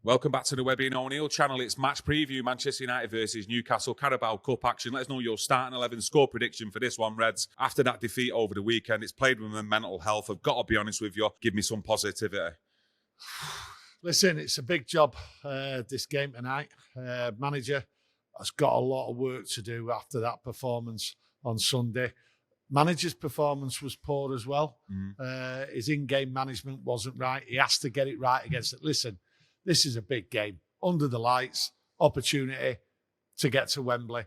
Welcome back to the Webby O'Neill channel. It's match preview, Manchester United versus Newcastle Carabao Cup action. Let us know your starting 11 score prediction for this one, Reds. After that defeat over the weekend, it's played with my mental health. I've got to be honest with you. Give me some positivity. Listen, it's a big job, this game tonight. Manager has got a lot of work to do after that performance on Sunday. Manager's performance was poor as well. His in-game management wasn't right. He has to get it right against it. Listen, this is a big game. Under the lights, opportunity to get to Wembley.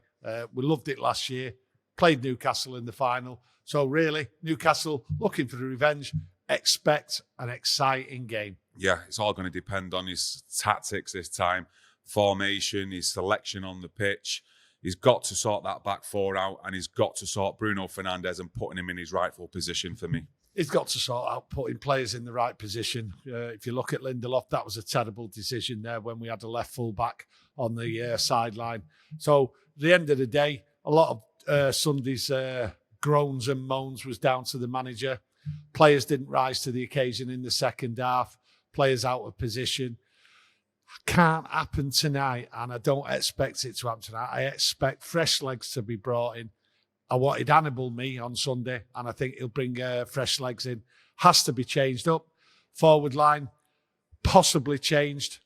We loved it last year. Played Newcastle in the final. So really, Newcastle looking for the revenge. Expect an exciting game. Yeah, it's all going to depend on his tactics this time. Formation, his selection on the pitch. He's got to sort that back four out, and he's got to sort Bruno Fernandes and putting him in his rightful position for me. He's got to sort out putting players in the right position. If you look at Lindelof, that was a terrible decision there when we had a left full back on the sideline. So at the end of the day, a lot of Sunday's groans and moans was down to the manager. Players didn't rise to the occasion in the second half. Players out of position. Can't happen tonight, and I don't expect it to happen tonight. I expect fresh legs to be brought in. I wanted Hannibal on Sunday, and I think he'll bring fresh legs in. Has to be changed up. Forward line, possibly changed.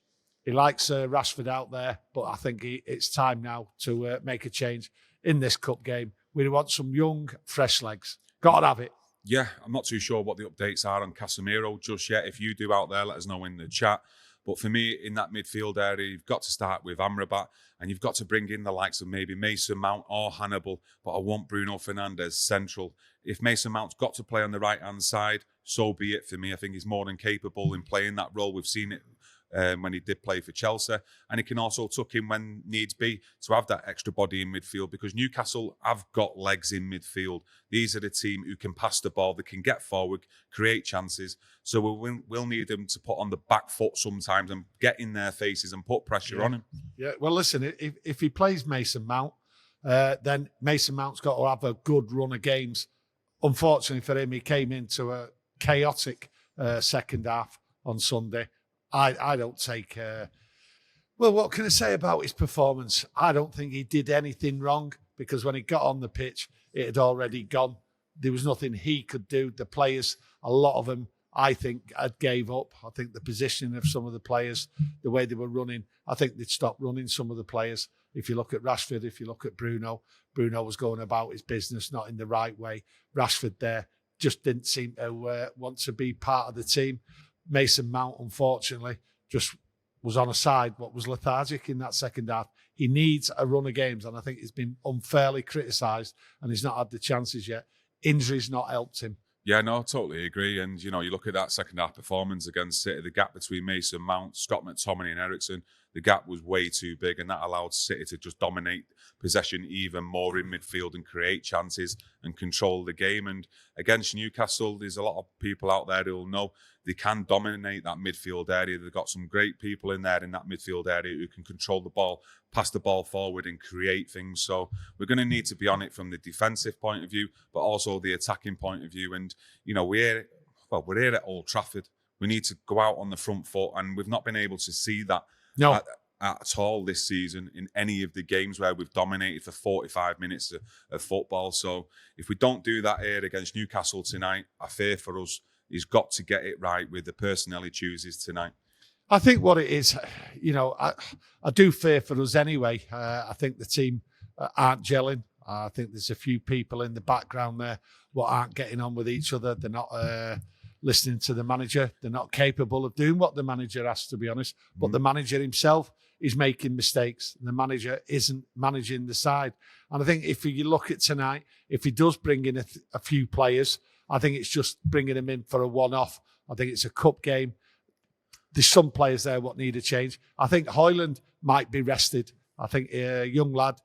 He likes Rashford out there, but I think it's time now to make a change in this cup game. We want some young, fresh legs. Got to have it. Yeah, I'm not too sure what the updates are on Casemiro just yet. If you do out there, let us know in the chat. But for me, in that midfield area, you've got to start with Amrabat, and you've got to bring in the likes of maybe Mason Mount or Hannibal. But I want Bruno Fernandes central. If Mason Mount's got to play on the right-hand side, so be it for me. I think he's more than capable in playing that role. We've seen it when he did play for Chelsea. And he can also tuck in when needs be to have that extra body in midfield, because Newcastle have got legs in midfield. These are the team who can pass the ball, they can get forward, create chances. So we'll need them to put on the back foot sometimes and get in their faces and put pressure on him. Yeah, well, listen, if he plays Mason Mount, then Mason Mount's got to have a good run of games. Unfortunately for him, he came into a chaotic second half on Sunday. I don't take... well, what can I say about his performance? I don't think he did anything wrong, because when he got on the pitch, it had already gone. There was nothing he could do. The players, a lot of them, I think, had gave up. I think the positioning of some of the players, the way they were running, I think they'd stopped running, some of the players. If you look at Rashford, if you look at Bruno was going about his business, not in the right way. Rashford there just didn't seem to want to be part of the team. Mason Mount, unfortunately, just was on a side, what was lethargic in that second half. He needs a run of games, and I think he's been unfairly criticised, and he's not had the chances yet. Injuries not helped him. Yeah, no, I totally agree. And, you know, you look at that second half performance against City, the gap between Mason Mount, Scott McTominay and Eriksen, the gap was way too big, and that allowed City to just dominate possession even more in midfield and create chances and control the game. And against Newcastle, there's a lot of people out there who will know they can dominate that midfield area. They've got some great people in there in that midfield area who can control the ball, pass the ball forward and create things. So we're going to need to be on it from the defensive point of view, but also the attacking point of view. And, you know, we're here at Old Trafford. We need to go out on the front foot, and we've not been able to see that at all this season in any of the games where we've dominated for 45 minutes of football. So if we don't do that here against Newcastle tonight, I fear for us, he's got to get it right with the personnel he chooses tonight. I think what it is, you know, I do fear for us anyway. I think the team aren't gelling. I think there's a few people in the background there what aren't getting on with each other. They're not listening to the manager. They're not capable of doing what the manager has, to be honest. But the manager himself is making mistakes. The manager isn't managing the side. And I think if you look at tonight, if he does bring in a few players, I think it's just bringing them in for a one-off. I think it's a cup game. There's some players there what need a change. I think Højlund might be rested. I think a young lad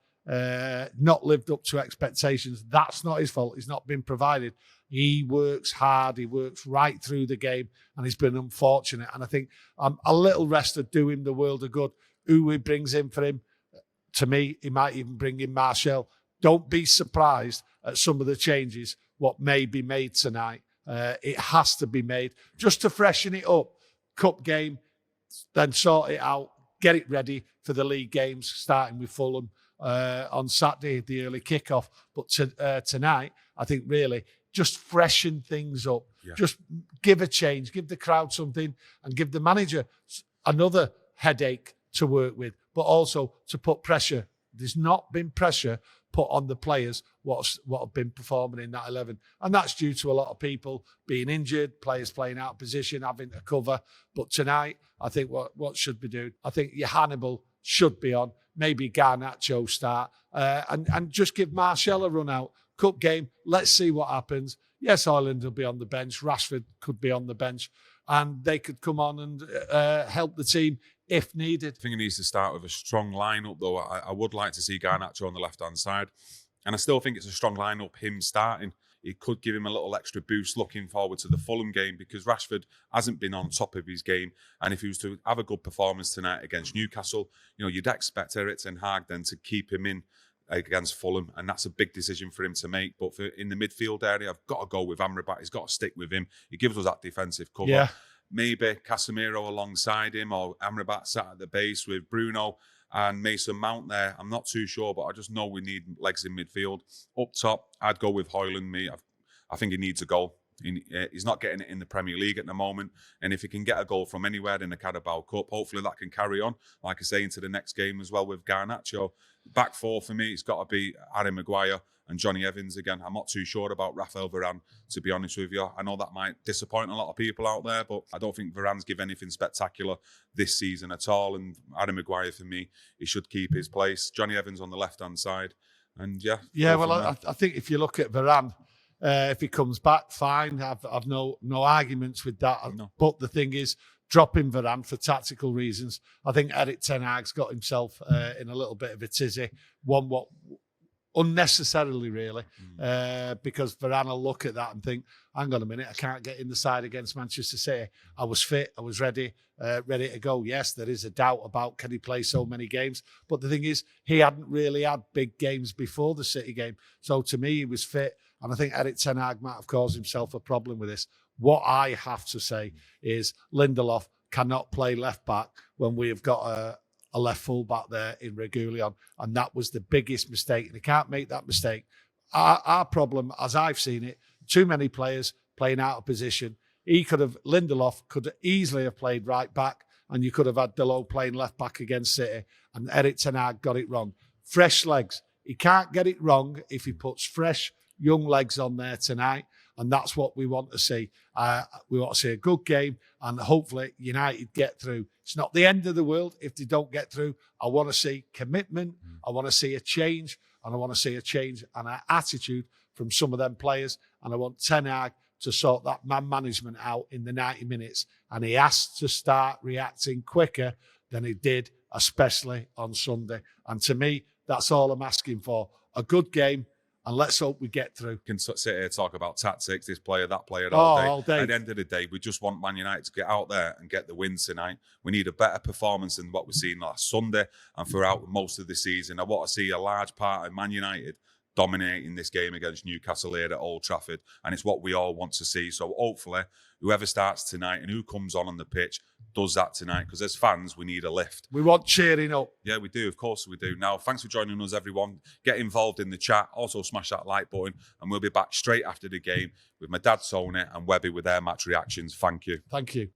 not lived up to expectations. That's not his fault. He's not been provided. He works hard. He works right through the game, and he's been unfortunate. And I think a little rest would do him the world of good. Who he brings in for him, to me, he might even bring in Martial. Don't be surprised at some of the changes what may be made tonight. It has to be made just to freshen it up. Cup game, then sort it out, get it ready for the league games, starting with Fulham on Saturday, the early kickoff. But tonight, I think really just freshen things up. Yeah. Just give a change, give the crowd something, and give the manager another headache to work with, but also to put pressure. There's not been pressure put on the players what have been performing in that 11. And that's due to a lot of people being injured, players playing out of position, having to cover. But tonight, I think what should be doing, I think your Hannibal should be on, maybe Garnacho start, and just give Martial a run out. Cup game, let's see what happens. Yes, Ireland will be on the bench. Rashford could be on the bench. And they could come on and help the team if needed. I think he needs to start with a strong lineup, though. I would like to see Garnacho on the left-hand side. And I still think it's a strong lineup, him starting. It could give him a little extra boost looking forward to the Fulham game, because Rashford hasn't been on top of his game. And if he was to have a good performance tonight against Newcastle, you'd expect Erik Ten Hag then to keep him in against Fulham, and that's a big decision for him to make. But in the midfield area, I've got to go with Amrabat. He's got to stick with him. He gives us that defensive cover. Yeah. Maybe Casemiro alongside him, or Amrabat sat at the base with Bruno and Mason Mount there. I'm not too sure, but I just know we need legs in midfield. Up top, I'd go with Højlund. I think he needs a goal. He's not getting it in the Premier League at the moment, and if he can get a goal from anywhere in the Carabao Cup, hopefully that can carry on, like I say, into the next game as well with Garnacho. Back four for me, it's got to be Harry Maguire and Johnny Evans again. I'm not too sure about Raphael Varane, to be honest with you. I know that might disappoint a lot of people out there, but I don't think Varane's give anything spectacular this season at all. And Harry Maguire, for me, he should keep his place. Johnny Evans on the left-hand side. And yeah. Well, I think if you look at Varane, if he comes back, fine. I've no arguments with that. No. But the thing is, dropping Varane for tactical reasons. I think Erik Ten Hag's got himself in a little bit of a tizzy. What unnecessarily, really, because Varane will look at that and think, hang on a minute, I can't get in the side against Manchester City. I was fit, I was ready to go. Yes, there is a doubt about can he play so many games, but the thing is, he hadn't really had big games before the City game. So to me, he was fit, and I think Erik Ten Hag might have caused himself a problem with this. What I have to say is Lindelof cannot play left back when we have got a left full back there in Reguilon, and that was the biggest mistake, and he can't make that mistake. Our problem, as I've seen it, too many players playing out of position. Lindelof could easily have played right back, and you could have had Dalot playing left back against City, and Erik Ten Hag got it wrong. Fresh legs. He can't get it wrong if he puts fresh, young legs on there tonight, and that's what we want to see. We want to see a good game, and hopefully United get through. It's not the end of the world if they don't get through. I want to see commitment. I want to see a change, and I want to see a change and an attitude from some of them players. And I want Ten Hag to sort that man management out in the 90 minutes. And he has to start reacting quicker than he did, especially on Sunday. And to me, that's all I'm asking for. A good game. And let's hope we get through. We can sit here and talk about tactics, this player, that player, all day. All day. At the end of the day, we just want Man United to get out there and get the win tonight. We need a better performance than what we've seen last Sunday and throughout most of the season. I want to see a large part of Man United dominating this game against Newcastle here at Old Trafford, and it's what we all want to see. So hopefully, whoever starts tonight and who comes on the pitch does that tonight, because as fans, we need a lift. We want cheering up. Yeah, we do. Of course we do. Now, thanks for joining us, everyone. Get involved in the chat. Also, smash that like button, and we'll be back straight after the game with my dad, Tony, and Webby with their match reactions. Thank you. Thank you.